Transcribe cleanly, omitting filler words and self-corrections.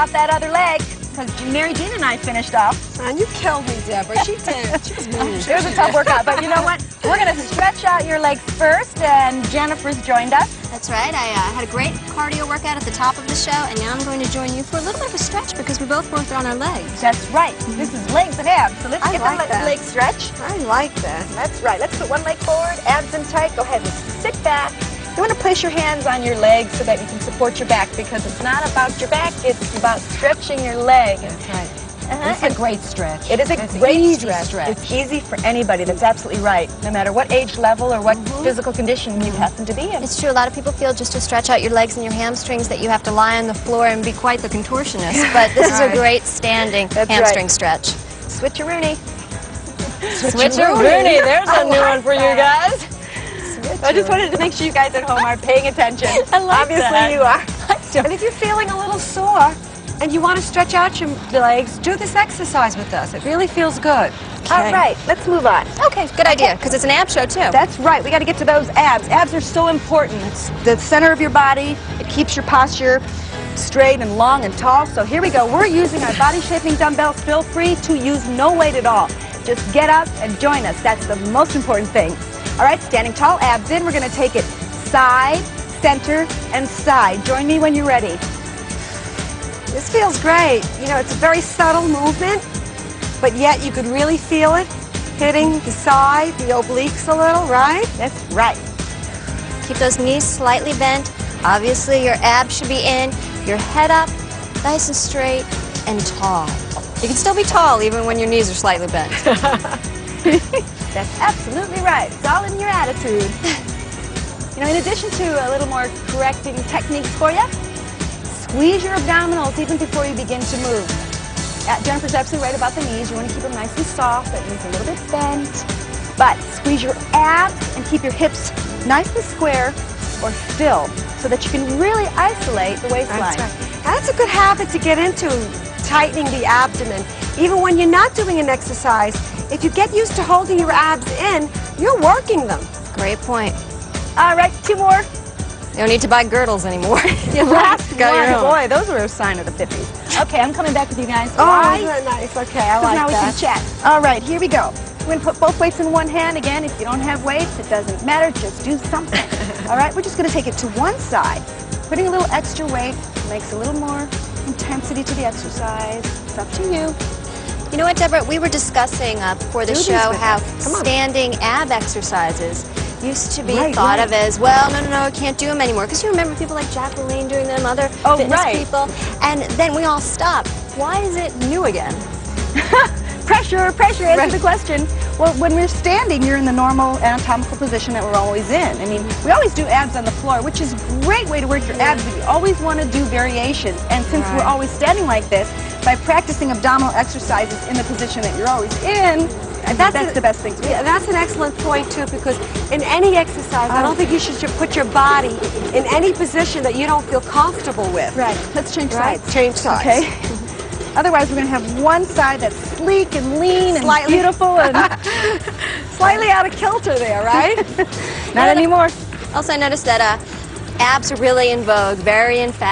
out that other leg, because Mary Jean and I finished off. And you killed me, Deborah. She did. She was mean. It was a tough workout, but you know what? We're going to stretch out your legs first, and Jennifer's joined us. That's right. I had a great cardio workout at the top of the show, and now I'm going to join you for a little bit of a stretch because we both worked on our legs. That's right. This is legs and abs, so let's get the leg stretch. I like that. That's right. Let's put one leg forward, abs in tight. Go ahead and sit back. You want to place your hands on your legs so that you can support your back, because it's not about your back, it's about stretching your leg. That's right. It's a great stretch. It is a great stretch. It's easy for anybody. That's absolutely right. No matter what age level or what physical condition you happen to be in. It's true. A lot of people feel just to stretch out your legs and your hamstrings that you have to lie on the floor and be quite the contortionist. But this is a great standing hamstring stretch. Switcheroony. Switcheroony. There's a new one for you guys. I just wanted to make sure you guys at home are paying attention. Obviously you are. And if you're feeling a little sore and you want to stretch out your legs, do this exercise with us. It really feels good. All right, let's move on. Okay, good idea, because it's an ab show too. That's right. We got to get to those abs. Abs are so important. It's the center of your body. It keeps your posture straight and long and tall. So here we go. We're using our body shaping dumbbells. Feel free to use no weight at all. Just get up and join us. That's the most important thing. All right, standing tall, abs in. We're going to take it side, center, and side. Join me when you're ready. This feels great. You know, it's a very subtle movement, but yet you could really feel it hitting the side, the obliques a little, right? That's right. Keep those knees slightly bent. Obviously, your abs should be in. Your head up, nice and straight and tall. You can still be tall even when your knees are slightly bent. That's absolutely right. It's all in your attitude. You know, in addition to a little more correcting techniques for you, squeeze your abdominals even before you begin to move. Jennifer's absolutely right about the knees. You want to keep them nice and soft. That means a little bit bent. But squeeze your abs and keep your hips nice and square or still so that you can really isolate the waistline. That's right. And that's a good habit to get into, tightening the abdomen. Even when you're not doing an exercise, if you get used to holding your abs in, you're working them. Great point. All right, two more. You don't need to buy girdles anymore. Last one. Boy, those were a sign of the 50s. Okay, I'm coming back with you guys. Oh, isn't that nice? Okay, I like now that. we can chat. All right, here we go. We're going to put both weights in one hand. Again, if you don't have weights, it doesn't matter. Just do something. All right, we're just going to take it to one side. Putting a little extra weight makes a little more intensity to the exercise. It's up to you. You know what, Deborah? We were discussing before the show how standing ab exercises used to be thought of as, well, no, I can't do them anymore. Because you remember people like Jacqueline doing them, other fitness people. And then we all stopped. Why is it new again? Pressure, answer the question. Well, when we're standing, you're in the normal anatomical position that we're always in. I mean, we always do abs on the floor, which is a great way to work your abs, but you always want to do variations. And since we're always standing like this, by practicing abdominal exercises in the position that you're always in, that's the best thing to do. Yeah, that's an excellent point, too, because in any exercise, I don't think you should put your body in any position that you don't feel comfortable with. Right. Let's change sides. Change sides. Okay. Otherwise, we're going to have one side that's sleek and lean and beautiful and slightly out of kilter there, right? Not anymore. Also, I noticed that abs are really in vogue, very in fashion.